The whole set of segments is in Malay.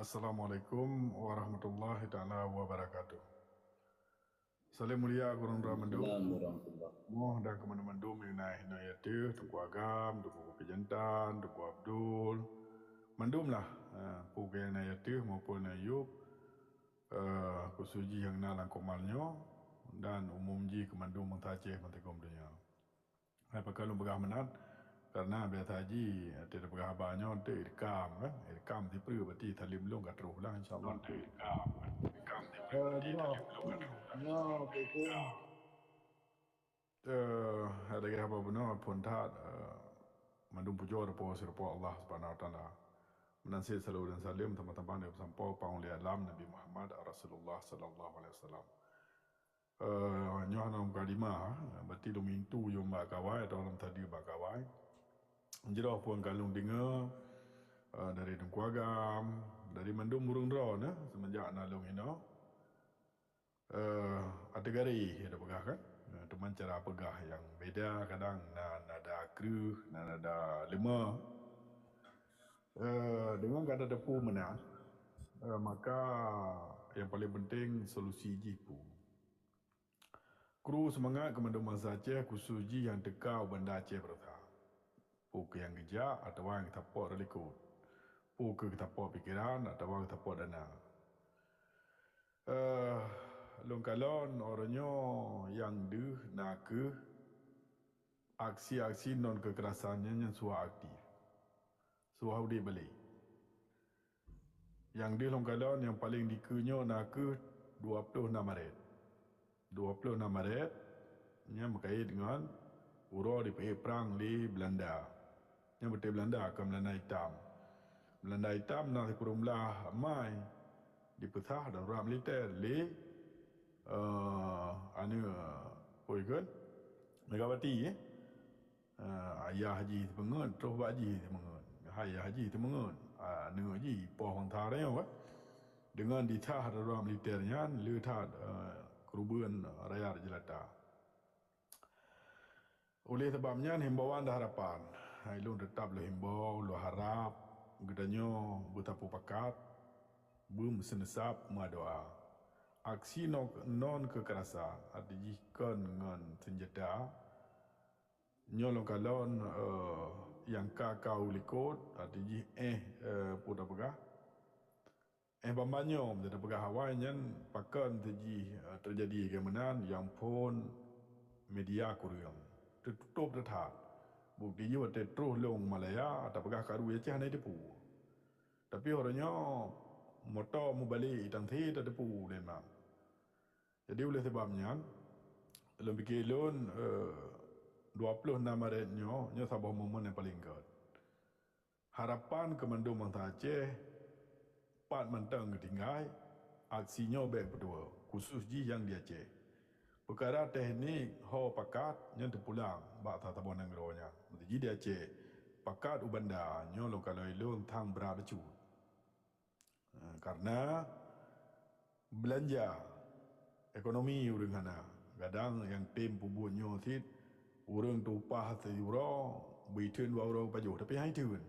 Assalamualaikum warahmatullahi taala wabarakatuh. Salam mulia gurun ramandum. Waalaikumsalam warahmatullahi. Moh dan kemandu mandum inai hinayati tuku agam, tuku kejantan, tuku Abdul. Mandum lah puke inayati maupun Ayub kusuji yang nalang komalnya dan umum ji kemandum mengtajih mentikom dunia. Apa kalau begah menat karena biasa haji tidak begah banyak untuk irkam kan, irkam di peri berarti talim belum kat roh lah insyaallah untuk irkam kan, irkam di peri berarti talim belum kat roh lah. No, betul. Ada apa benar pun tak mandum pujo repo sirpo Allah Subhanahu wa taala. Menansi salam dan salim teman-teman yang sampai pauli alam Nabi Muhammad Rasulullah sallallahu alaihi wasallam. Nyohanam kalima berarti domintu yang bakawai atau dalam tadi bakawai. Jadi pun kalung dengar dari Tengku Agam, dari Mandum Burung Drone semenjak nalung ini. Ada gari ada pegah kan? Teman cara pegah yang beda kadang nada kru, nada lima. Dengan kata depu menang, maka yang paling penting solusi jipu. Kru semangat kemandung masa Aceh kusuji yang dekau benda Aceh berata. Puk yang gejak atau yang tapok relikut. Puk ke tapok pikiran atau yang tapok dana. Longkalon orangnya yang deh nak ke aksi-aksi non kekerasannya yang suah aktif. Suah di balik. Yang dia longkalon yang paling dikunya nak ke 26 Maret. 26 Maret yang berkait dengan Uro di perang di Belanda. Yang betul Belanda akan Belanda Hitam. Belanda Hitam nak kurung belah mai dipecah dan orang militer li kan Megawati ayah haji temengen terus haji temengen ayah haji temengen anu haji pohon taranya dengan ditah orang militernya lihat kerubuan rakyat jelata. Oleh sebabnya himbauan dah harapan. Lu tetap lu himbau, lu harap gedanya bertapu pakat, senesap doa. Aksi non kekerasan dijikan dengan senjata. Nyolong kalon yang kau likut adiji putar pegah. Bambanyo menjadi pegah Hawaii yang pakan terjadi kemenan yang pun media kurang tertutup tertat. Bukti juga terus long Malaya atau pegah karu ya cah itu pu. Tapi orangnya motor mau balik dan tidak depu memang. Jadi oleh sebabnya dalam fikir lon 26 Maretnya nya sabah momen yang paling kuat. Harapan kemandung Bangsa Aceh pat mentang ketinggai aksinya baik berdua khusus ji yang di Aceh. Perkara teknik ho pakat yang terpulang bak tak tabon anggronya. Jadi di Aceh pakat ubanda nyo lo kalau ilung tang berat becut. Karena belanja ekonomi urang hana kadang yang tim pubunyo sit urang tu upah €1 bitin €2 paju tapi hai tun.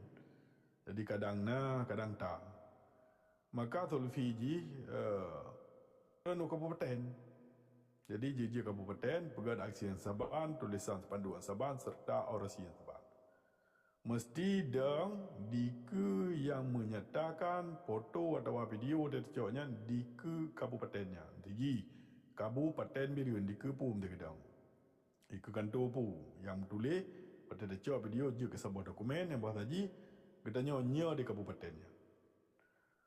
Jadi kadang kadang tak. Maka Tulfiji kabupaten. Jadi JJ Kabupaten pegang aksi yang saban, tulisan panduan saban serta orasi yang saban. Mesti dang diku yang menyatakan foto atau video dari coknya diku kabupatennya. Jadi kabupaten Biriun diku pun terkedang. Iku kantor pu yang tulis pada cok video je ke sebuah dokumen yang buat haji katanya nya di kabupatennya.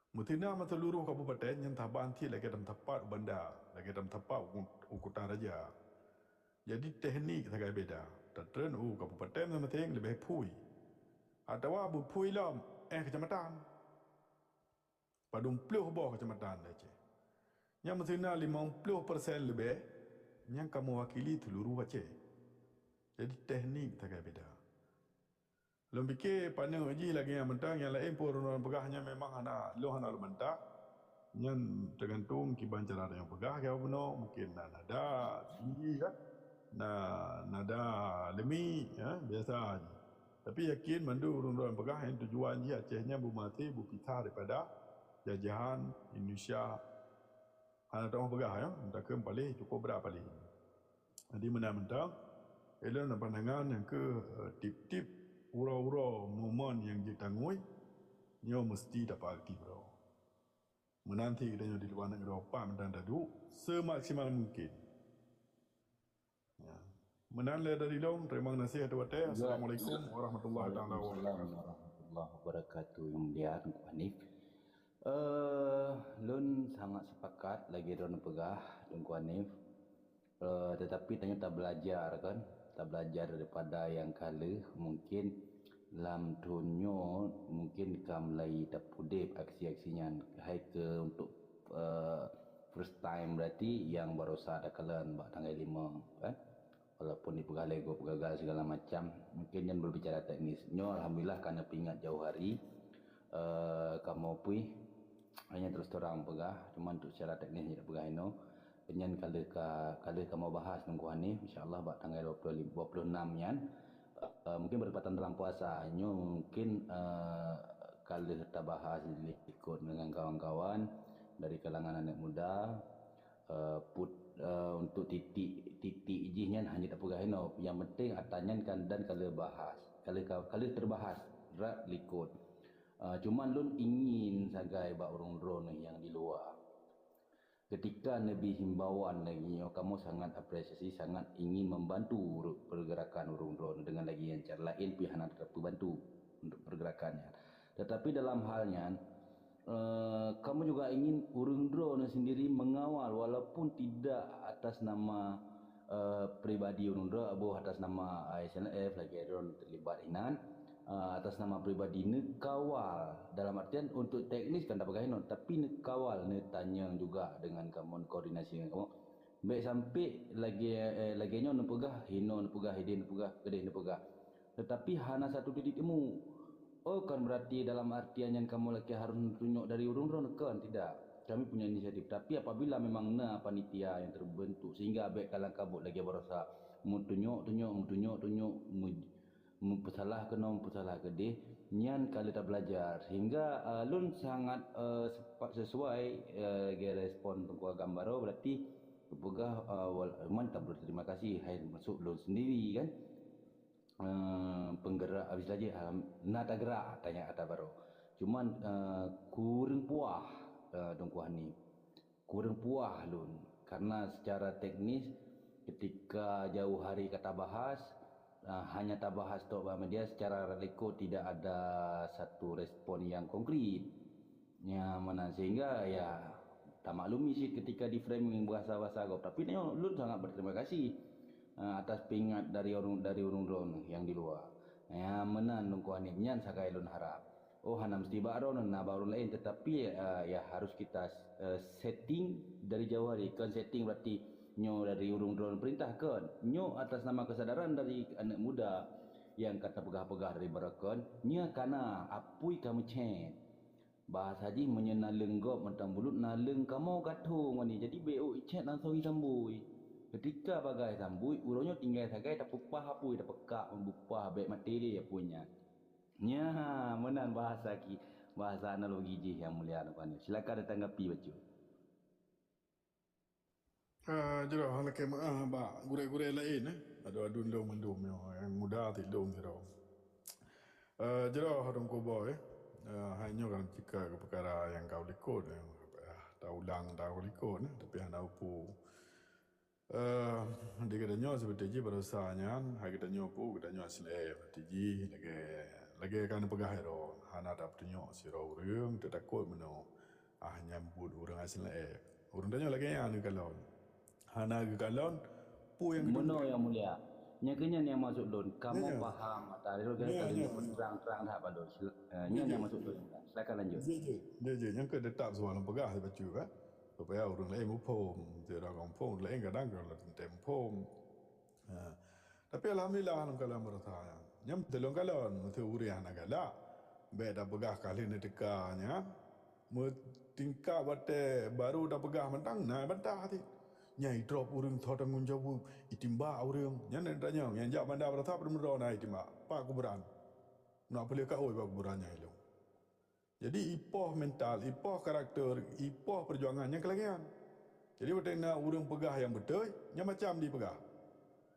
Mutina seluruh kabupaten yang taban ti lagi dalam tempat benda, lagi dalam tempat ukutan raja. Jadi teknik sangat beda. Tertren kabupaten yang penting lebih pui. Atau abu pui lah kecamatan. Padung puluh bawah kecamatan Aceh. Yang mutina 50% lebih yang kamu wakili seluruh Aceh. Jadi teknik sangat beda. Lom fikir pandang uji lagi yang mentang yang lain pun orang pegahnya memang anak mentak yang tergantung kiban cara yang pegah ke apa benar mungkin nada tinggi kan nada lemi ya biasa aja. Tapi yakin mandu orang pegah yang tujuan dia Acehnya bu mati bu kita daripada jajahan Indonesia hana tak pegah ya, tak ke paling cukup berat paling. Jadi menang-menang, elok pandangan yang ke tip-tip urau-urau momen yang ditangui, nyo mesti dapat aktif bro. Menanti kita nyo di luar negeri opak dan dadu semaksimal mungkin. Ya. Menanti dari long, terima kasih atas waktu. Assalamualaikum warahmatullahi wabarakatuh. Warahmatullahi wabarakatuh. Yang mulia Tengku Hanif. Lun sangat sepakat lagi don pegah Tengku Hanif. Tetapi tanya tak belajar kan, tak belajar daripada yang kala mungkin lam tunyo mungkin kam lai tak pudip aksi-aksinya hai ke untuk first time berarti yang baru ada kalian bak tanggal 5 kan, walaupun di pegah lego pegagal segala macam mungkin yang berbicara teknis nyo alhamdulillah karena pingat jauh hari kamu pui hanya terus terang pegah cuma untuk secara teknis tidak pegah ino penyan kali kamu bahas nunggu ni insyaallah bak tanggal 26 yan mungkin bertepatan dalam puasa nyo mungkin kali kita bahas ikut dengan kawan-kawan dari kalangan anak muda untuk titik ijinya hanya tak pegah ino yang penting atanyan kan dan kali bahas kali terbahas rak likut cuman lun ingin sagai bak urung drone yang di luar ketika Nabi himbauan lagi kamu sangat apresiasi sangat ingin membantu pergerakan urung drone dengan lagi yang cara lain pihak nak bantu untuk pergerakannya tetapi dalam halnya kamu juga ingin urung drone sendiri mengawal walaupun tidak atas nama pribadi urung drone atas nama ISNF lagi drone terlibat inan atas nama pribadi nekawal dalam artian untuk teknis kan tak pakai non tapi nekawal netanya juga dengan kamu koordinasi dengan kamu baik sampai lagi nyo nepegah hino nepegah hidin nepegah gede nepegah tetapi hana satu titik temu oh kan berarti dalam artian yang kamu lagi harus tunjuk dari urung-urung kan tidak kami punya inisiatif tapi apabila memang panitia yang terbentuk sehingga baik kalang kabut lagi berasa mau tunjuk mempersalah ke dia nyan kali tak belajar sehingga lun sangat sesuai respon tengku gambar berarti pegah mantap berterima kasih hai masuk lun sendiri kan penggerak habis lagi nak gerak tanya kata baru cuman kurang puah tengku ni kurang puah lun karena secara teknis ketika jauh hari kata bahas hanya tak bahas tok media secara reko tidak ada satu respon yang konkret ya mana sehingga ya tak maklumi sih ketika di framing bahasa-bahasa agak tapi lu sangat berterima kasih atas pingat dari orang drone yang di luar ya menan nungkuan ni nyan sakai lun harap oh hana mesti baru na baru lain tetapi ya harus kita setting dari jauh hari kan setting berarti nyo dari urung drone perintah kan nyo atas nama kesadaran dari anak muda yang kata pegah-pegah dari barakon nya kana apui kamu chat bahasa haji menyenaleng gop mentang bulut naleng kamu katung ni jadi bo chat langsung sambui ketika bagai sambui uronyo tinggal sagai tak pupah apui tak pekak membupah baik mati dia punya nya menan bahasa analogi je yang mulia ni silakan ditanggapi bacu. Jero hang leke ba gure-gure lain adu ndong mendum yang muda ti dong jero. Jero hadong ko boy hanya kan jika perkara yang kau likut tak ulang tak likut tapi hana upu dia katanya seperti je berasanya hai katanya upu katanya asli tiji lagi kan pegah ero hana tak tunjuk siro urang takut meno nyambut urang asli urang tanya lagi yang kalau hana galon pu yang mono yang mulia nyakanya yang masuk don kamu paham tadi lo kali terang-terang tak pada nya yang masuk don silakan lanjut je yang ke tetap soal pegah baca kan supaya orang lain pun tidak kampung lain kadang kalau tempom tapi alhamdulillah kalau merasa nyam telung galon tu urian agala beda pegah kali ni dekanya tingkap bate baru dah pegah mentang nah bantah hati nyai drop urang thau tanggung jawab itimba urang nyan tanya yang jak bandar berata bermero na itimba pak kuburan nak boleh ka oi pak kuburan nyai lo Jadi ipoh mental, ipoh karakter, ipoh perjuangannya kelagian. Jadi betul nak urang pegah yang betul, yang macam dipegah.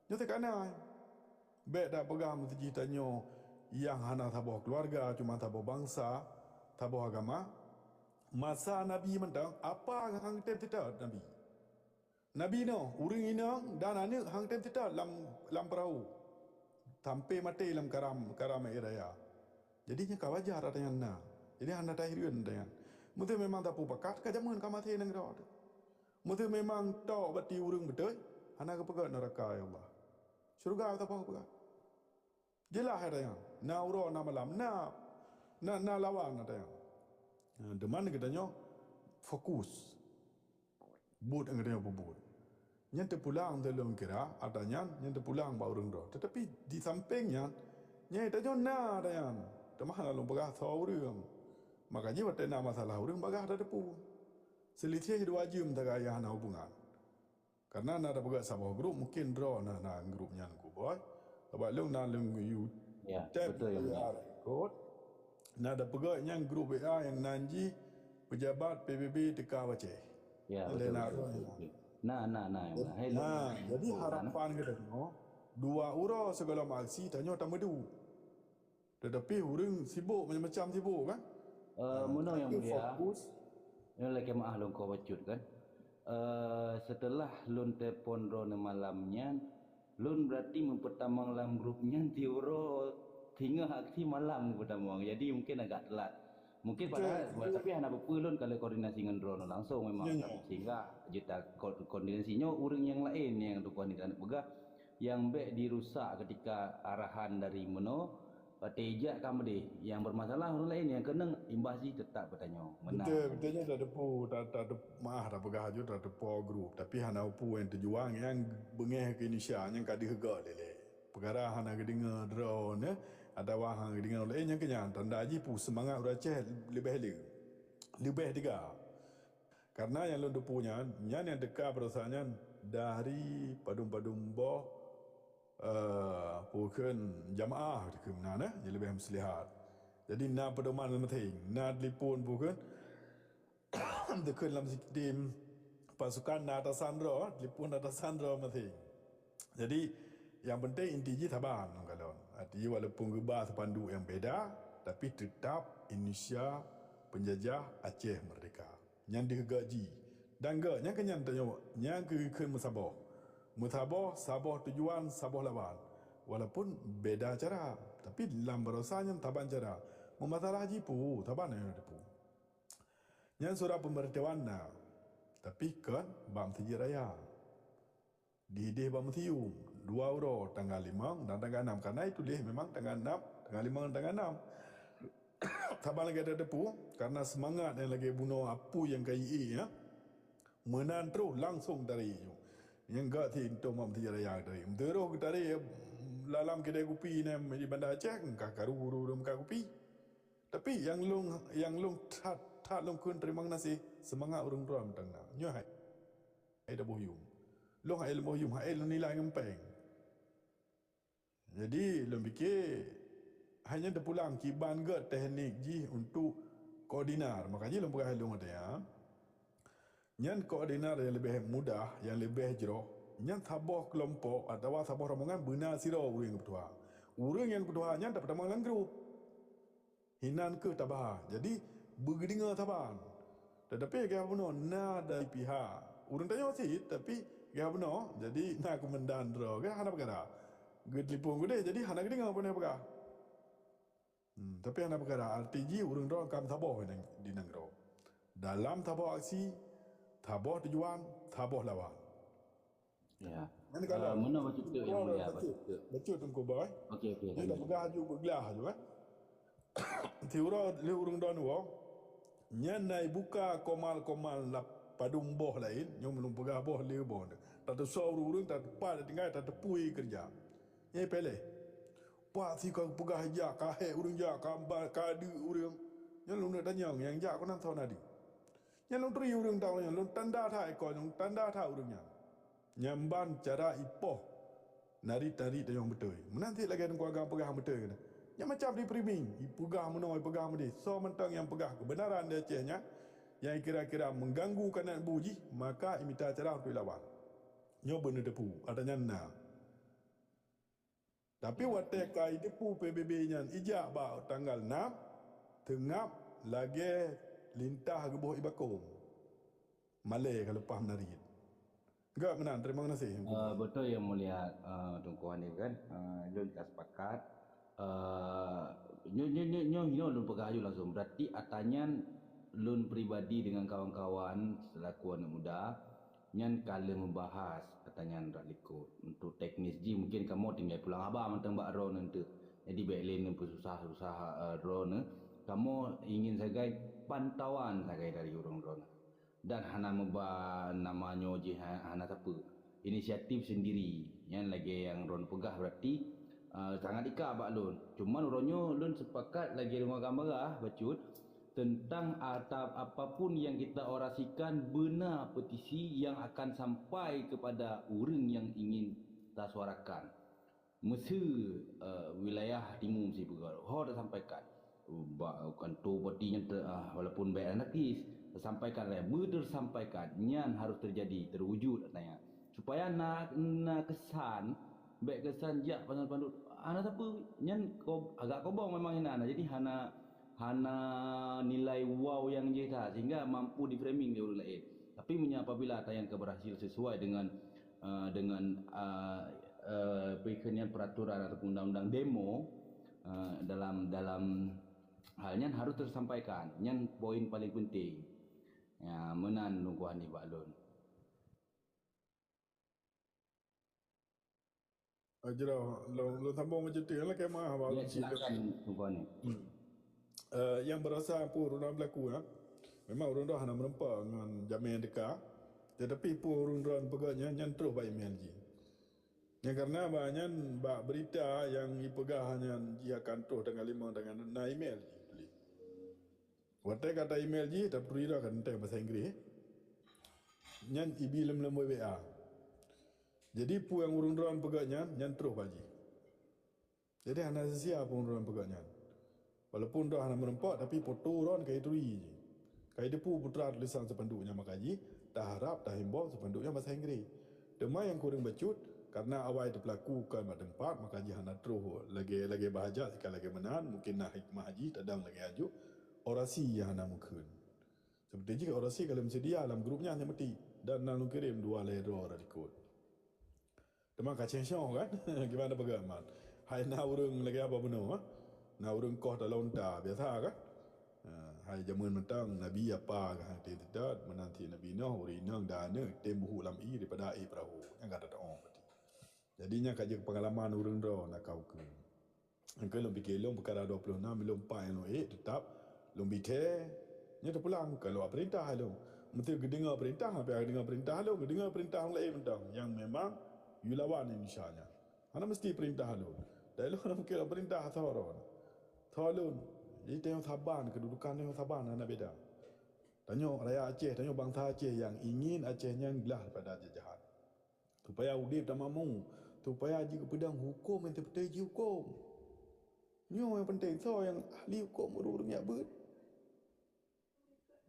Nya tekanan. Baik tak pegah mesti tanya yang hana tabuh keluarga, cuma tabuh bangsa, tabuh agama. Masa Nabi mentang, apa hang tem tidak Nabi? Nabi no, urang inang dan anak hang tem tidak lam perahu. Sampai mati dalam karam air raya. Jadinya kawajar ada yang na. Jadi anda tak hirun dengan. Mesti memang tak pupakat, kajaman kamati nang rawat. Mesti memang tahu bati urang betul, anda kepegat neraka ya Allah. Syurga tak apa-apa. Jelas ada yang. Na uro na malam, na lawan ada yang. Deman katanya fokus. Bud yang katanya bubut. Yang terpulang dalam kira, adanya yang terpulang bau urang dah. Tetapi di sampingnya, yang katanya na ada yang. Temah lalu bagah tahu urang. Makanya waktu nak masalah urang bagah ada depu. Selisih dua jam tak gaya na hubungan. Karena nak ada bagah sama grup mungkin draw na grupnya ku boy. Sebab lu na you Ya, tap betul yang mulia. kod. Nak ada bagah yang grup WA yang nanji pejabat PBB teka Aceh. Ya, Lain betul. nak betul, roh. betul. Nah, yang mulia. Hai, Nah, lu. jadi harapan kita dua ura segala maksi tanya tak medu. Tetapi orang sibuk macam-macam sibuk kan. Muno yang Tapi mulia. fokus. Ini lagi maah lun kau bacut kan. Setelah lun telefon drone malamnya, lun berarti mempertamang dalam grupnya tiuro hingga aksi malam pertamang. Jadi mungkin agak telat. Mungkin pada tapi anak apa lun kalau koordinasi dengan drone langsung memang sehingga juta koordinasinya orang yang lain yang tu koordinasi pegah yang baik dirusak ketika arahan dari Meno tejak kamu deh yang bermasalah orang lain yang kena imbasi tetap bertanya menang. Betulnya tak ada pu, tak ada maah tak pegah je tak ada pu grup. Tapi hana pu yang terjuang yang bengeh ke Indonesia yang kadi hega lele. Perkara hana kedengar drone ada wahang kedengar lain yang kenyang tanda aji pu semangat Aceh lebih tiga. Karena yang lu punya yang dekat perasaannya dari padum-padum boh bukan jamaah ke mana yang lebih muslihat. Jadi na pedoman penting, na telefon bukan dekat dalam sistem pasukan na atasan ro, telefon atasan ro penting. Jadi yang penting intinya taban kalau. Arti walaupun gebah sepandu yang beda, tapi tetap Indonesia penjajah Aceh merdeka. Yang digaji dan yang kenyang tanya yang ke musabah. Musabah sabah tujuan sabah lawan. Walaupun beda cara, tapi dalam berosanya taban cara. Memasalah haji pu, taban yang ada pu. Yang surah pemberitahuan na, tapi kan bam tiji raya. Dihidih bam tium, 2 euro tanggal 5 dan tanggal 6. Karena itu dia memang tanggal 6, tanggal 5 dan tanggal 6. Taban lagi ada depu, karena semangat yang lagi bunuh apu yang KIA ya. Menan terus langsung dari itu. Yang gak untuk mam tiji raya dari. Terus dari dalam kedai kopi ni di Bandar Aceh, kakaru muka kopi. Tapi yang long tak long kun terima kasih semangat orang tua mentang na. Nyo hai. Ada boyum. Long hai boyum, hai nilai ngempeng. Jadi long fikir hanya terpulang kiban ke teknik ji untuk koordinar. Makanya long pakai long ada ya. Yang koordinar yang lebih mudah, yang lebih jero, yang sabah kelompok atau sabah rombongan benar siro urang ketua. Urang yang ketuanya dapat tamang dalam grup. Hinan ke tabah. Jadi bergedinga taban. Tetapi gaya benar na dari pihak. Urang tanya sih tapi gaya benar. Jadi nak komandan dro ke hana perkara. Ged telefon gede jadi hana gedinga pun perkara. Tapi hana perkara RTG urang dro kam tabah di negro. Dalam tabah aksi tabah tujuan, tabah lawan. Ya. Mana kalau Mana baca tu yang mulia baca tu. Betul tunggu boy. Okey. Dia dah pegah ju bergelah ju kan. Tiura le urang don wo. Nyan nai buka komal-komal la padum boh lain, nyom belum pegah boh le boh. Tak ada saur urang tak tepat tinggal tak tepui kerja. Nyai pele. Pak si kau pegah jak kahe urang jak kambal kadu urang. Nyan lu nak tanya yang jak kau nan tahu nadi. Yang long teri urang tahu yang long tanda tha ekor long tanda tha urangnya. Nyamban cara ipoh nari tari yang betul. Menanti lagi dengan keluarga pegah betul. Yang macam di priming, pegah menoi pegah medi. So mentang yang pegah kebenaran dia cehnya, yang kira-kira mengganggu kanan buji, maka imita cara untuk lawan. Nyo bener depu, adanya na. Tapi wate kai depu PBB nya ijak ba tanggal 6 tengap lagi lintah gebuh ibakong. Malay kalau paham narit. Enggak menang, terima kasih. Betul yang mulia Tunku Hanif kan. Lun tak sepakat. Nyo lun pegayu langsung. Berarti atanya lun pribadi dengan kawan-kawan selaku anak muda nyan kala membahas katanya raliko untuk teknis ji mungkin kamu tinggal pulang abah mentang bak ron nanti. Jadi baiklah nampu susah-susah ron kamu ingin sebagai pantauan sebagai dari urang ron. Dan hana membah namanya je hana siapa inisiatif sendiri yang lagi yang ron pegah berarti sangat ika bak lun cuman uronyo lun sepakat lagi dengan gambar bacut tentang atap apapun yang kita orasikan benar petisi yang akan sampai kepada orang yang ingin kita suarakan mesti wilayah timur mesti pegar dah sampaikan kantor partinya walaupun baik anarkis tersampaikan tersampaikan nyan harus terjadi terwujud katanya supaya nak kesan baik kesan jak pandu anak siapa nyan agak kobong memang hana jadi hana nilai wow yang je dah sehingga mampu di framing dia orang lain tapi apabila tayang keberhasil sesuai dengan perikanian peraturan atau undang-undang demo dalam halnya harus tersampaikan yang poin paling penting ya menan Tunku Hanif baklun Ajrah, lo sambung macam tu lah kemah abang. ya silakan Tunku Hanif. Yang berasa pun orang berlaku memang orang dah nak merempak dengan jamin dekat tetapi pun orang pegahnya yang terus baik email je yang karena banyak berita yang ipegah hanya dia akan terus dengan 5 dengan na email je watai kata email je tak perlu dah kan tentang bahasa Inggeris yang ibi lem-lem WA jadi pun yang orang pegahnya yang terus baji jadi hanya sia pun orang pegahnya walaupun dah nak merempak tapi foto ron kai turi je. Kai depu putra tulisan sepanduknya makaji, dah harap dah himbau sepanduknya bahasa Inggeris. Dema yang kurang bacut karena awal itu pelakukan pada tempat makaji hana terus lagi bahaja sekali lagi menahan mungkin nak hikmah haji tadang lagi aju orasi yang hana mungkin. Seperti jika orasi kalau sedia dalam grupnya hanya mesti dan nak kirim 2 ledro radikal. Dema kacang syong kan? Gimana bagaimana? Hai na urung lagi apa benar? Na urung koh tak lontar biasa kan hai zaman mentang nabi apa kan tidak menanti nabi noh urinang dana tembuh lam i daripada air perahu yang kata tak on berarti jadinya kaji pengalaman urung ro nak kau ke engkau lebih kelong perkara 26 belum pai no tetap lebih te nya tu pulang kalau perintah lo mesti dengar perintah apa dengar perintah lo dengar perintah orang lain mentang yang memang yulawan insyaallah ana mesti perintah lo dah lo nak kira perintah Tolong, jadi tengok Saban, kedudukan tengok Saban anak beda. Tengok rakyat Aceh, tengok bangsa Aceh yang ingin Acehnya gelah pada jajahan. Supaya udip tak mamu, supaya jika pedang hukum yang terpetai hukum. Nyo yang penting, so yang ahli hukum urung-urung yak ber.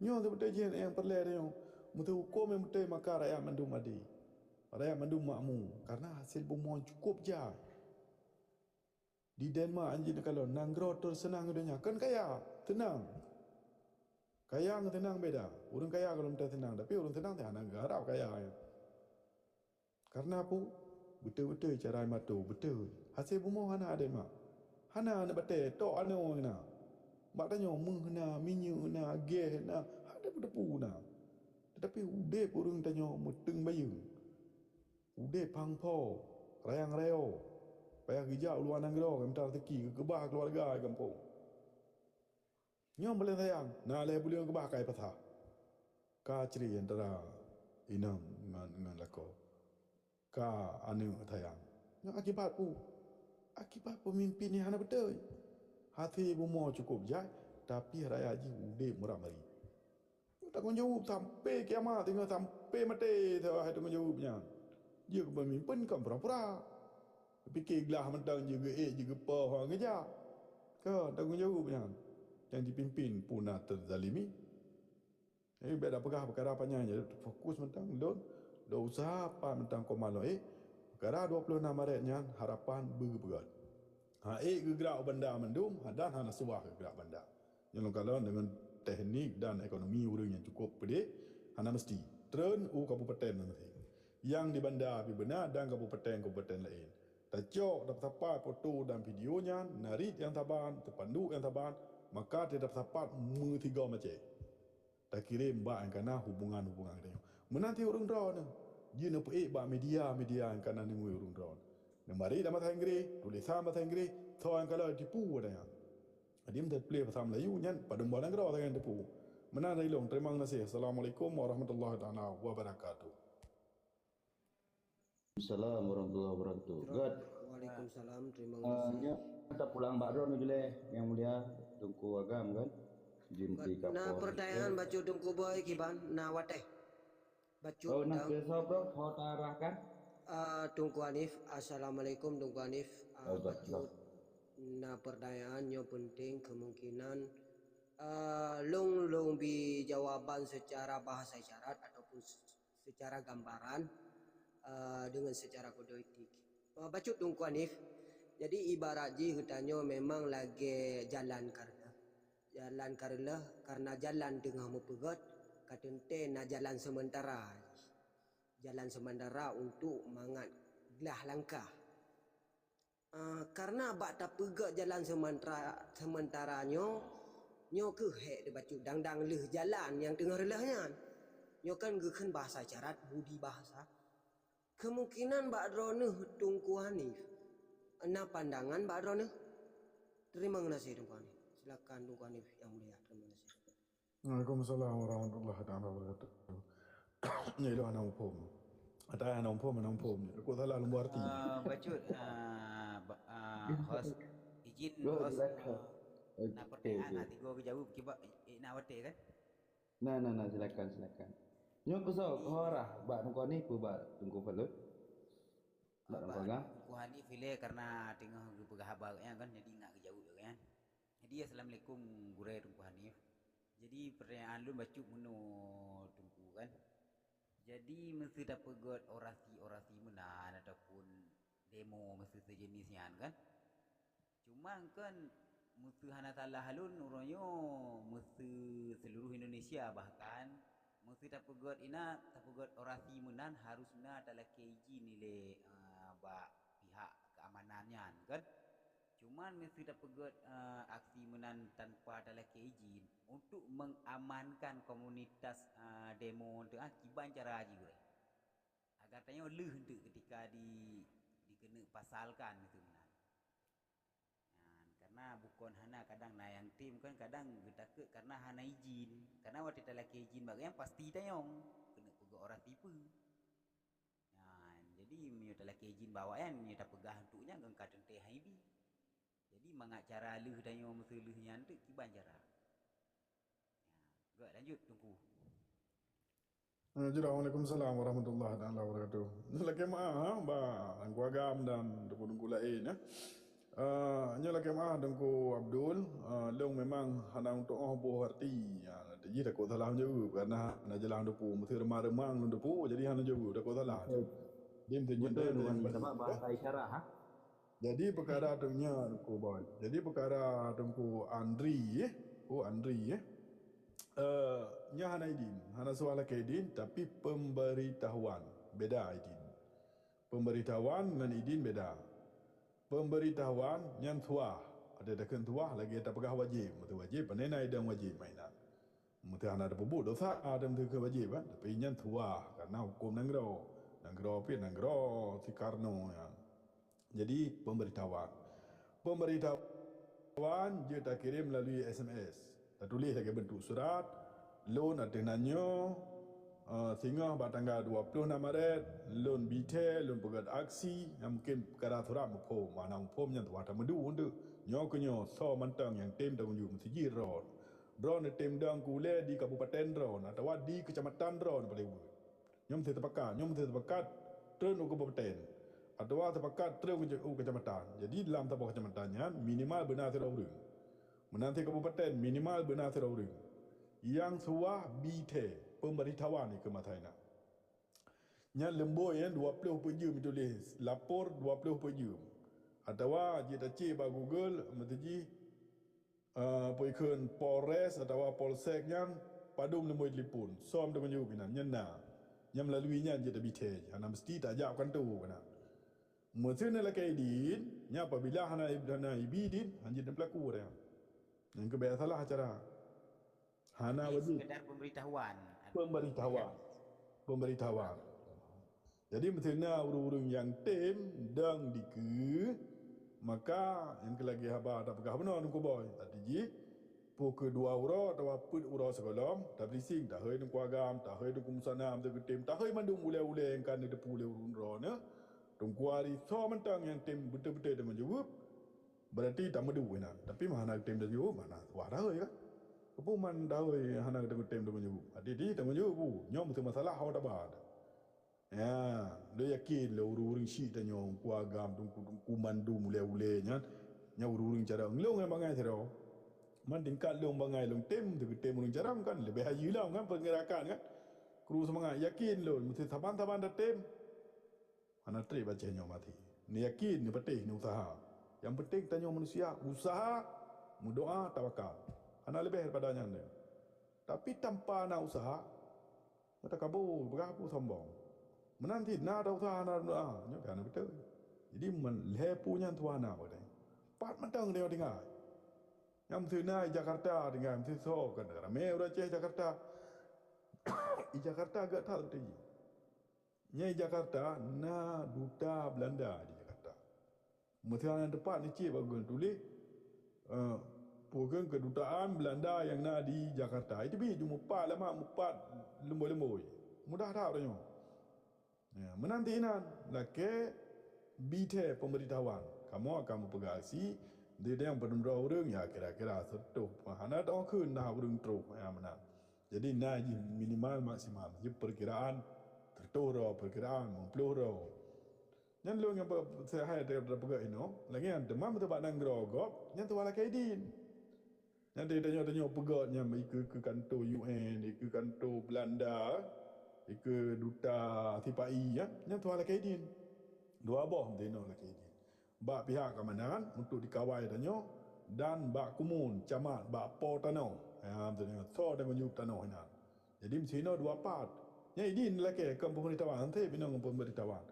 Nyo terpetai yang perlu tengok. Mesti hukum yang betul maka rakyat mandum adi. Rakyat mandum makmu karena hasil pemohon cukup je. Di Denmark anjing kalau nanggro tersenang dunia kan kaya tenang kaya dengan tenang beda orang kaya kalau minta tenang tapi orang tenang tak nak garap kaya karena apa betul-betul cara matu betul hasil bumong hana ada mak hana nak bate tok ana orang mak tanya menghena minyu na ge na ada berdepu na tetapi ude orang tanya meteng bayu ude pangpo rayang reo payah kerja luar negara minta rezeki ke kebah keluarga di kampung. Nyom boleh sayang, nak leh boleh kebah kai pasal. Ka ceri antara inam dengan lako. Ka anu sayang. Nak akibat pemimpin ni hana betul. Hati bumo cukup jai tapi raya haji ude murah mari. Tanggung jawab sampai kiamat tinggal sampai mati tanggung jawabnya. Dia pemimpin kan pura-pura. Fikir gelah mentang juga juga apa orang kerja. tanggungjawabnya yang dipimpin punah terzalimi. Biar dah pegah perkara panjang je. Fokus mentang lo usaha apa mentang komalo. Perkara 26 Maretnya harapan bergerak. Gerak benda mendum dan hana suah gerak benda. Yang kalau dengan teknik dan ekonomi urang yang cukup pedih, hana mesti tren kabupaten nanti. Yang di bandar benar dan kabupaten lain. Tacok dapat sapat foto dan videonya, narik yang taban, terpandu yang taban, maka tidak sapat tiga macam. Tak kirim ba yang kana hubungan-hubungan dia. Menanti urung draw ni. Dia nak pergi ba media yang kana ni urung draw. Mari dah bahasa Inggeris, tulisan bahasa Inggeris, so yang kalau tipu ada yang. Dia minta play bahasa Melayu nyan pada bulan draw dengan tipu. Menan dari long. Terima kasih. Assalamualaikum warahmatullahi wabarakatuh. Assalamualaikum warahmatullahi wabarakatuh. God. Waalaikumsalam. Terima kasih. Kita pulang Mbak Ron dulu yang mulia Tunku Agam kan. Jinti kapor. Nah pertanyaan baca dengku boy kiban na wateh. Baca nak besok bro, kau tarahkan. Tunku Hanif. Assalamualaikum Tunku Hanif. Baca na pertanyaannya penting kemungkinan long bi jawaban secara bahasa isyarat ataupun secara gambaran dengan secara kodoitik. Baca Tunku Hanif. Jadi ibarat ji katanya memang lagi jalan karena jalan tengah mepegat katente na jalan sementara untuk mangat gelah langkah karena bak tak pegat jalan sementaranya nyo ke hek de bacu dang leh jalan yang tengah relahnya nyo kan gekan bahasa syarat budi bahasa kemungkinan bak drone Tunku Hanif na pandangan bak drone. Terima kasih Tunku Hanif. Silakan Tunku Hanif yang mulia. Terima kasih. Waalaikumsalam warahmatullahi wabarakatuh. Ni dah ana umpom. Ada ana umpom. Aku salah lumbu arti. Bacut host izin host nak pertanyaan nanti gua jawab kibak nak wate kan. Nah silakan. Nyo kusok horah bak Tunku ni pu bak Tunku Falut. Bak Tunku Agam. Tunku Hanif file karena tengah pegah habaknya kan jadi nak jawab kan. Jadi assalamualaikum gure Tunku Hanif. Jadi pertanyaan lu bacu menu Tunku kan. Jadi mesti dapat pegot orasi menan ataupun demo mesti sejenisnya kan. Cuma kan mesti hana salah halun uronyo mesti seluruh Indonesia bahkan mesti dapat pegot orasi menan harusnya adalah izin nilai pihak keamanannya kan. Cuman mesti dapat pegot aksi menan tanpa adalah izin untuk mengamankan komunitas demo untuk kiban cara aji gue. Agar tanya leh untuk ketika dikena pasalkan itu menan. Karena bukan hana kadang na yang tim kan kadang getak karena hana izin. Karena waktu adalah izin bagian pasti tayong kena pegot orang tipu. Jadi mio adalah izin bawaan mio tak pegah untuknya gengka tente haibi. Jadi mangat cara leh tanya mesti lehnya untuk kiban cara. Gak lanjut Tunku. Waalaikumsalam warahmatullahi wabarakatuh. Lagi maaf Tunku Agam dan Tunku lain ya. Lagi maaf Tunku Abdul. Long memang hana untuk buah arti. Jadi tak kau salah juga karena nak jalan depu mesti remang-remang depu jadi hana juga tak kau salah. Dia mesti Betul dengan bahasa isyarat ha. Jadi perkara dunia Tunku boy. Jadi perkara Tunku Andri nya hana idin, hana soal idin tapi pemberitahuan beda idin. Pemberitahuan dengan idin beda. Pemberitahuan yang tuah ada dekan tuah lagi tak pegah wajib, mesti wajib panena idang wajib mainan. Mesti hana ada pebut dosa ada mesti ke wajib kan, tapi yang tuah karena hukum nanggro si karno ya. Jadi pemberitahuan dia tak kirim melalui SMS. Tak tulis lagi bentuk surat. Loan ada nanyo. Sehingga pada tanggal 26 Maret. Loan detail, loan pegat aksi. Yang mungkin perkara surat mempom. Mana mempom yang tu ada medu untuk. Nyo kenyo so mantang yang tim dah unjuk mesti jiron. Drone tim dang kule di kabupaten drone. Atau di kecamatan drone paling buat. Nyo mesti terpakat. Turun ke kabupaten. Atau sepakat terus ke kecamatan. Jadi dalam tabuh kecamatannya minimal benar tidak urang. Menanti kabupaten minimal benar orang. Yang suah bite pemberitahuan ni ke Mataina. Nya lembo yang 20 per jam tulis lapor 20 per jam. Atau kita cek ba Google mesti poikun Polres atau Polsek yang padum lembo telefon. Som dengan you bina nyena. Yang melaluinya kita bite. Hana mesti tak jawab kan tu kena. Mesti nak lakai din, nya apabila hana ibidin hanjit pelaku dia. Yang kebiasa salah cara. Hana Ini wajib sekedar pemberitahuan. pemberitahuan. Jadi mestinya urung-urung yang tem dang diku maka yang kelagi haba tak pegah benar nungku boy. Tadi ji pukul 2 euro atau 4 euro sekolah tak berising tak heu nungku agam tak heu nungku musanam tu tem tak heu mandung ule-ule yang kan de pule urun rona. Tungku hari so mentang yang tem betul-betul dia menjawab berarti tak madu ina. Tapi mana tem dia jawab mana wah dah heu kan. Kepuman dah heu hana de tem dia menjawab. Adi tak menjawab nyom tu masalah hawa tak bah. Ya, lo yakin lo urung-urung syik tanya ku agam tungku mandu mule-ule nya urung-urung cara nglong yang bangai sero. Man tingkat long bangai long tem tu tem urung jarang kan lebih hayu lah kan pengerakan kan. Kru semangat yakin lo mesti saban-saban dah tem. Ana tri baca nya mati. Ni yakin ni petih ni usaha. Yang penting tanya manusia usaha doa tawakal. Ana lebih daripada nya. Tapi tanpa nak usaha mata kabur berapa sombong. Menanti nak ada usaha nak doa, nya kan betul. Jadi lepunya tuana pada. Pat mentang dia dengar. Yang mesti naik Jakarta dengan mesti so kan ramai orang ceh Jakarta. Di Jakarta agak tak betul. Nyai Jakarta na duta Belanda di Jakarta. Mesti yang tepat ni cik bagus tulis program kedutaan Belanda yang na di Jakarta. Itu bi cuma 4 lama 4 lemboy. Mudah tak orangnya. Ya, menanti inan laki bite pemberitahuan kamu akan mempegang aksi dia yang berdua orang ya kira-kira setuh hana tak kun dah orang teruk ya menang jadi naji minimal maksimal jadi perkiraan tertoro perkiraan 60 ro yang lu yang saya ada pegang ini lagi yang demam betul nang grogop yang tu wala kaidin yang dia tanya pegang yang ke kantor UN ke kantor Belanda ke duta TPI ya yang tu ala kaidin dua boh dino la kaidin bak pihak keamanan untuk dikawal tanya dan bak kumun camat bak po tanau ya tanya so dengan yup tanau hina jadi mesti dua part yang idin la ke pemberitahuan nanti binang pemberitahuan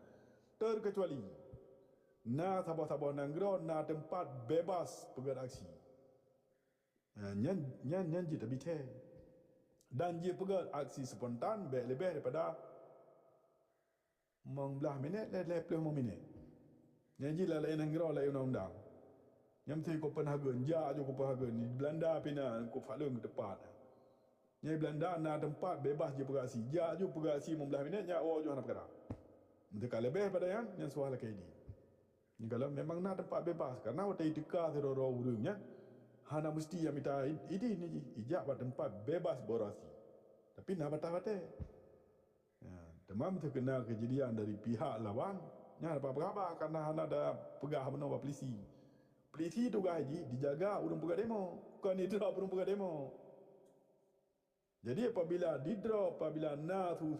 terkecuali na sabah-sabah nanggro na tempat bebas pegerak aksi nyan jita bite dan dia pegat aksi spontan lebih daripada 15 minit lebih 20 minit. Yang ji lain negara lain undang-undang. Yang mesti kau pernah genjak je kau pernah ni Belanda pina kau falun ke depan. Yang Belanda nak tempat bebas je pegat aksi. Jak je pegat aksi 15 minit nya oh je nak perkara. Mesti kalau lebih daripada yang soal kayak ini. Ni kalau memang nak tempat bebas karena waktu itikah teroro urungnya hana mesti yang minta ini ni ijak pada tempat bebas berorasi. Tapi nak batal-batal. Ya, demam terkena kejadian dari pihak lawan, nya dapat berapa karena hana ada pegah benar polisi. Polisi tu gaji dijaga urung pegah demo, bukan di-drop urung pegah demo. Jadi apabila di-drop apabila na su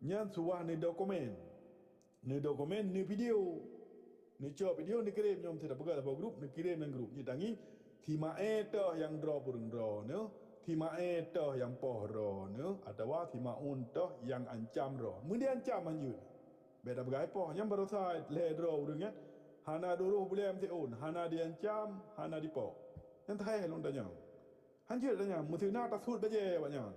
nya suah ni dokumen. Ni dokumen ni video. Ni cop video ni kirim nyom tidak pegah apa grup ni kirim nang grup. Ni tangi Tima toh yang drop urung draw no, tima toh yang poh ro no, atau tima toh yang ancam ro. Mudi ancam anjun. Beda begai poh yang baru sai le draw urung kan. Hana dulu boleh mesti on, hana diancam, hana dipoh. Yang thai long tanya. Hanjir tanya, mesti nak tak sud baje banyak.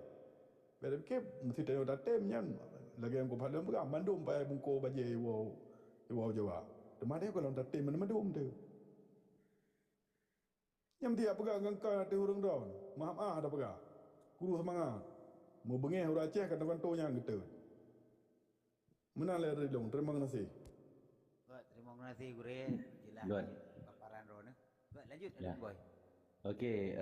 Beda ke mesti tanya tak tem nyan. Lagi yang ko phalum begai mandum pai bungko baje wo Jawa. Temade ko long tak tem mandum tu. Yang dia pegang ngangka tu urang don. Maaf dah pegang. Guru semangat. Mau bengeh urang Aceh kata-katanya gitu. Menang le rilong. Terima kasih. Baik, terima kasih Gure. Jelas Baik. paparan Ron. Baik, lanjut Ya. Boy. Okey,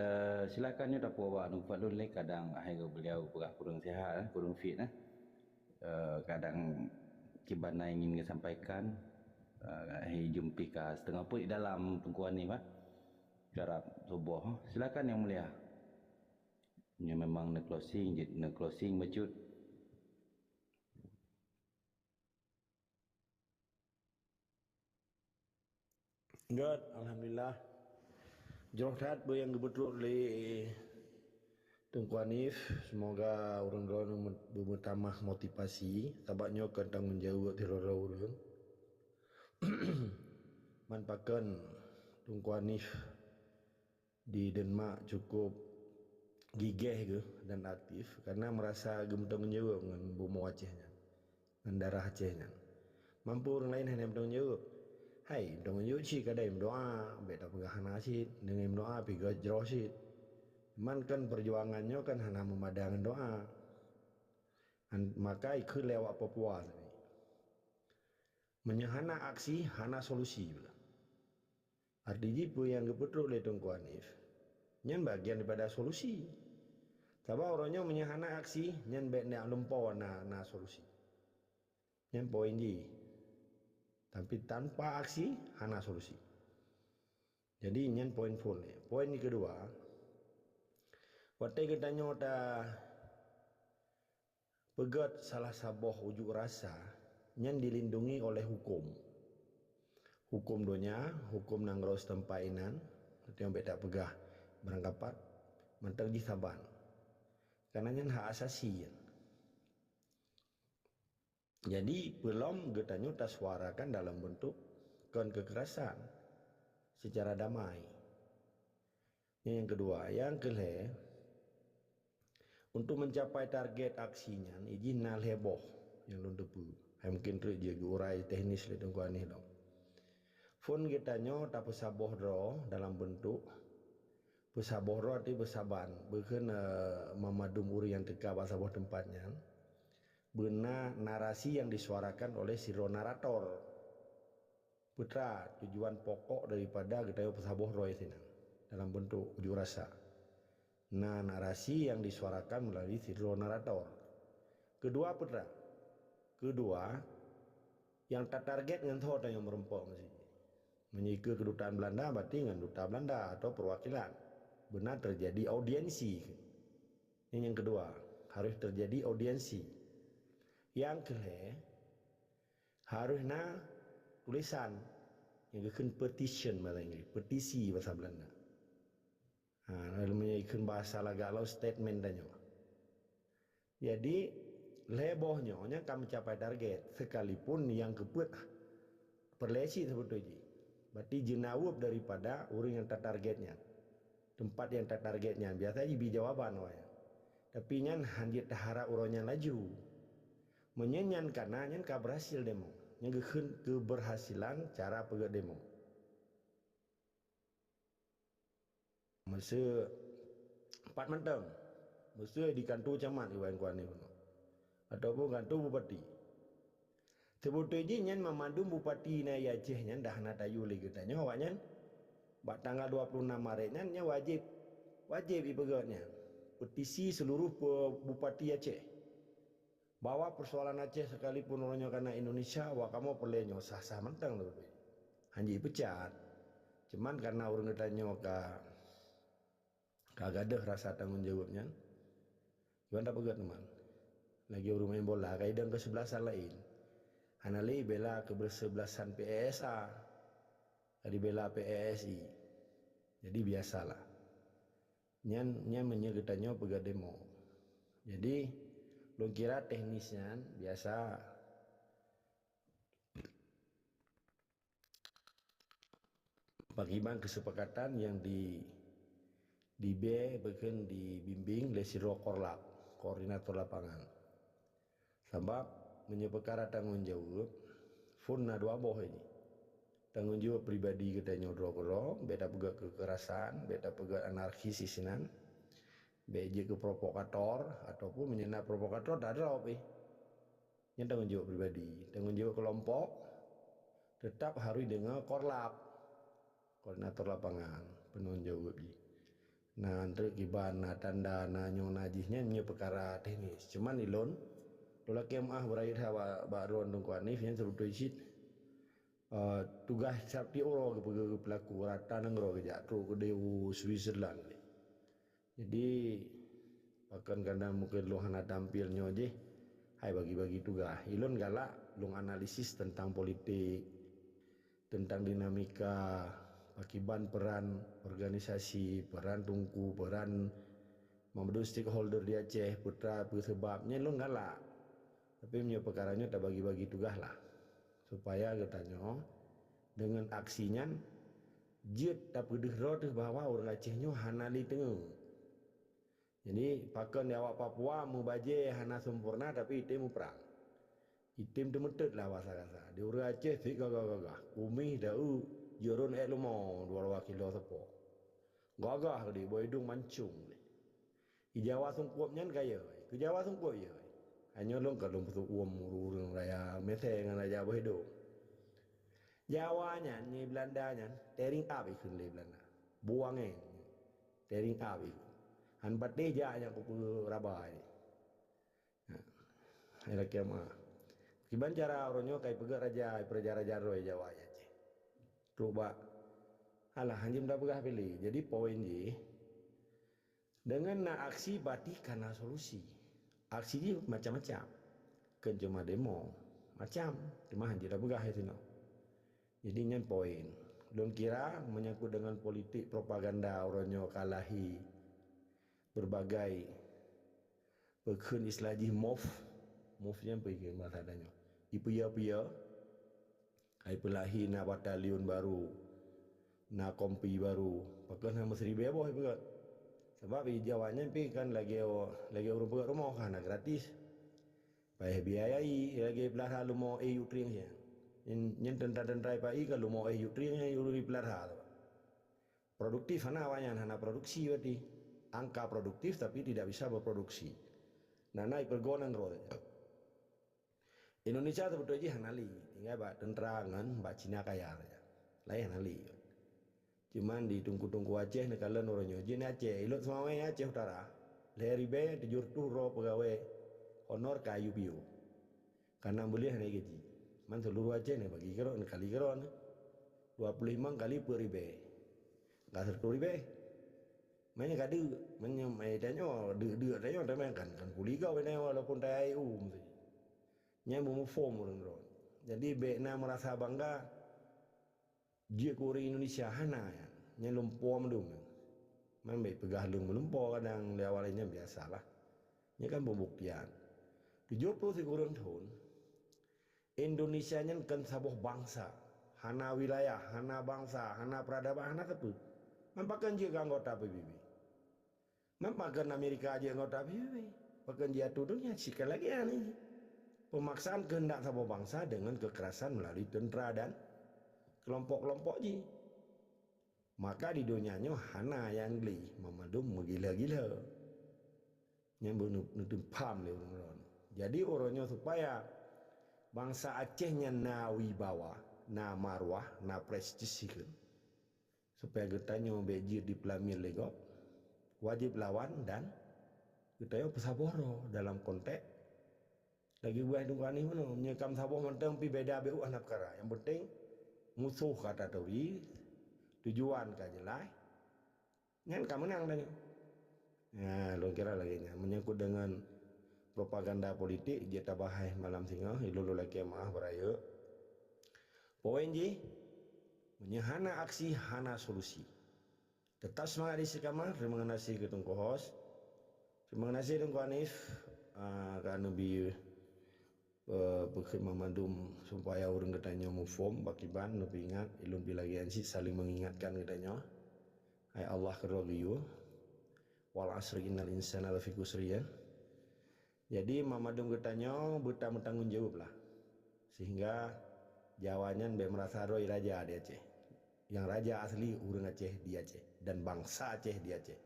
silakan you tak puas nu Fadlun le kadang hai beliau pegah kurang sihat, kurang fit kadang kibana ingin sampaikan hai jumpi ka setengah pun di dalam pengkuan ni Pak. cara subuh. Silakan yang mulia. Ini memang ne closing bacut. God, alhamdulillah. Jauh tat yang kebetul oleh Tengku Hanif, semoga orang-orang bertamah motivasi, tabaknya akan tanggungjawab terhadap orang. Manpakan Tengku Hanif di Denmark cukup gigih ke dan aktif karena merasa bertanggungjawab dengan bumi Acehnya, dengan darah Acehnya. Mampu orang lain hanya bertanggungjawab. Hai, bertanggungjawab sih kadai berdoa, beda pegahan asid, dengan berdoa piga jerosit. Man kan perjuangannya kan hanya memadangkan doa. Maka ikut lewat Papua tadi. Menyahana aksi, hana solusi pula. Artinya apa yang kebetul oleh Tengku Hanif, nyan bagian daripada solusi. Tapi orangnya menyahana aksi, nyan baik nak lumpau na solusi. Nyan poin je. Tapi tanpa aksi, hana solusi. Jadi nyan poin full. Poin yang kedua, waktu kita nyota pegat salah sabuh ujuk rasa yang dilindungi oleh hukum. Hukum donya, hukum nanggros tempainan, yang beda pegah berangkapat mentang di saban. Karena yang hak asasi. Jadi belum kita nyota suarakan dalam bentuk kekerasan secara damai. Yang kedua, yang kelima, untuk mencapai target aksinya, izin nal heboh yang lon tepu. Mungkin tu dia urai teknis le Tengku Hanif dong. Fon kita nyo tak pesaboh dro dalam bentuk pesaboh dro arti besaban, bukan memadum uri yang teka basaboh tempatnya. Benar narasi yang disuarakan oleh siro narator. Putra tujuan pokok daripada kita pesaboh dro itu dalam bentuk ujuk rasa. Nah, narasi yang disuarakan melalui siro narator. Kedua putra. Kedua, yang tak target dengan tahu yang merempok mesti. Menyika kedutaan Belanda berarti dengan duta Belanda atau perwakilan. Benar terjadi audiensi. Ini yang kedua, harus terjadi audiensi. Yang ketiga, harusnya tulisan yang akan petition bahasa Inggris, petisi bahasa Belanda. Lalu ikut bahasa lagalau statement danyo. Jadi lebohnya kami capai target sekalipun yang keput perlesi sebetulnya. Berarti jenawab daripada orang yang tak targetnya. Tempat yang tak targetnya biasanya ibi jawaban waya. Tapi nyan hanjit tahara urangnya laju. Menyenyan karena nyan ka berhasil demo. Yang keberhasilan cara pegat demo. Masa 4 mentang. Masa di kantor camat Iwan Kuan ni. Ataupun kantor bupati. Sebetulnya nyan memandu bupati na Aceh nyan dah nak tayu lagi katanya awaknya. Bak tanggal 26 Maret nyan wajib ibagatnya. Petisi seluruh bupati Aceh. Bawa persoalan Aceh sekalipun orangnya kena Indonesia, awak kamu perlunya sah-sah mentang tu. Hanji pecat. Cuman karena orang katanya kagak ada rasa tanggungjawabnya. Cuman tak pegat teman. Lagi orang main bola, kaidang kesebelasan lain. Hanali bela kebersebelasan PSA. Tadi bela PSI. Jadi biasalah. Nyan menyegetanya pegat demo. Jadi lu kira teknisnya biasa. Bagaimana kesepakatan yang di B bahkan dibimbing oleh Siro Korlap, koordinator lapangan. Sebab menyepakara tanggung jawab funna dua boh ini. Tanggung jawab pribadi kita nyodro-kodro, beda pegat kekerasan, beda pegat anarkis isinan, beda ke provokator ataupun menyenak provokator tak ada apa. Yang tanggung jawab pribadi, tanggung jawab kelompok tetap harus dengan Korlap, koordinator lapangan, penanggung jawab ni. Nah, antara kibana tanda nanyo najisnya ni perkara teknis. Cuman ilon Lola kemah berayat hawa baruan Tengku Hanif yang sebut isit. tugas sabti oro ke pelaku rata nangro ke jatro ke dewu Switzerland. Jadi bahkan karena mungkin lu hana tampilnya je, hai bagi-bagi tugas. Ilon galak lu analisis tentang politik, tentang dinamika, akibat peran organisasi, peran tungku, peran membantu stakeholder di Aceh, putra sebabnya lu galak. Tapi punya perkaranya tak bagi-bagi tugas lah. Supaya katanya dengan aksinya jet tak pedih roh bahwa orang Acehnya hanali tengah. Jadi pakan awak Papua mu baje hana sempurna tapi itim mu perang. Itim tu metut lah bahasa kata. Di orang Aceh sik gagah-gagah. Umi dau jurun lumo 2 kilo sepo. Gagah di boidung mancung. Di Jawa sungkuapnya kaya. Ke Jawa sungkuap ya. Hanya long kalau betul urung raya mete dengan raja boidung. Jawanya ni Belandanya tering api kun le Belanda. Buangnya tering api. Han patih jaknya ku rabai. Ila kema. Kiban cara oronyo kai pegak raja raja roy Jawa ya ce. Coba alah hanjim dah pegah pilih. Jadi poin je dengan nak aksi berarti karena solusi. Aksi dia macam-macam. Kan cuma demo macam cuma hanjim dah pegah itu no. Jadi nyen poin. Don kira menyangkut dengan politik propaganda oronyo kalahi berbagai perkun islaji move yang pergi masalahnya ipuya hai pelahi na batalion baru na kompi baru pakai nama Seri Beboh juga sebab di Jawanya pi kan lagi orang buat rumah kan gratis payah biayai lagi belah lu mau utring ya yang tentara pai kalau mau utring ya uri belah produktif hana produksi berarti angka produktif tapi tidak bisa berproduksi. Nah, naik pergonan roh. Indonesia sebetulnya hanali, tinggal bak tenterangan, bak Cina kaya saja. Lain hanali. Cuman di tungku-tungku Aceh nak kala noronyo je ni Aceh, ilot semua Aceh Utara. Leri be tujur tu ro pegawai honor kayu bio. Karena boleh naik gaji. Man seluruh Aceh ni bagi keron kali keron. 25 kali per ribe. Enggak 10 ribe. Mainnya kadu, mainnya tanya, dua tanya tapi kan kuliga mainnya walaupun tai mesti. Nya mau form orang. Jadi Bekna merasa bangga dia kuri Indonesia hana ya. Nya lumpur mendung. Man baik pegah lung melumpur kadang awalnya biasalah. Nya kan pembuktian. 70 kurang tahun Indonesia nya kan sebuah bangsa. Hana wilayah, hana bangsa, hana peradaban, hana tepu. Mempakan juga anggota PBB. Mempakan Amerika aja anggota PBB. Pakan dia tudungnya sikit lagi ini. Pemaksaan kehendak sebuah bangsa dengan kekerasan melalui tentera dan kelompok-kelompok ji. Maka di dunianya hana yang geli memadum menggila-gila. Yang menutup pam le orang. Jadi orangnya supaya bangsa Acehnya na wibawa, na marwah, na prestis supaya getanya bejir di pelamir legok wajib lawan dan getanya pesaboro dalam konteks lagi buah dungani mana menyekam sabor mentang pi beda BU anak perkara yang penting musuh kata tawi tujuan ka jelas nyan ka menang tanya nah lo kira lagi nya menyangkut dengan propaganda politik dia tabahai malam singa ilulu laki maah beraya poin je menyehana aksi hana solusi. Tetap semangat di sekamar. Terima kasih ke Tungku Hos. Terima kasih Tungku Hanif. Kerana bi memandum supaya orang katanya mau form bakiban lebih ingat ilmu lagi ansi saling mengingatkan katanya. Hai Allah kerogiu. Wal asri innal insana lafi khusr. Jadi memadum katanya bertanggung jawab lah. Sehingga Jawanya be merasa roy raja di Aceh. Yang raja asli orang Aceh di Aceh dan bangsa Aceh di Aceh.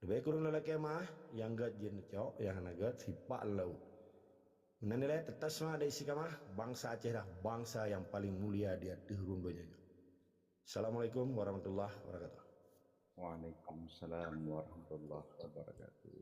Lebih kurang lelaki mah yang gad jen cok yang nagat sifat laut. Menanilai tetap semua ada isi kamah bangsa Aceh dah bangsa yang paling mulia di turun dunia. Assalamualaikum warahmatullahi wabarakatuh. Waalaikumsalam warahmatullahi wabarakatuh.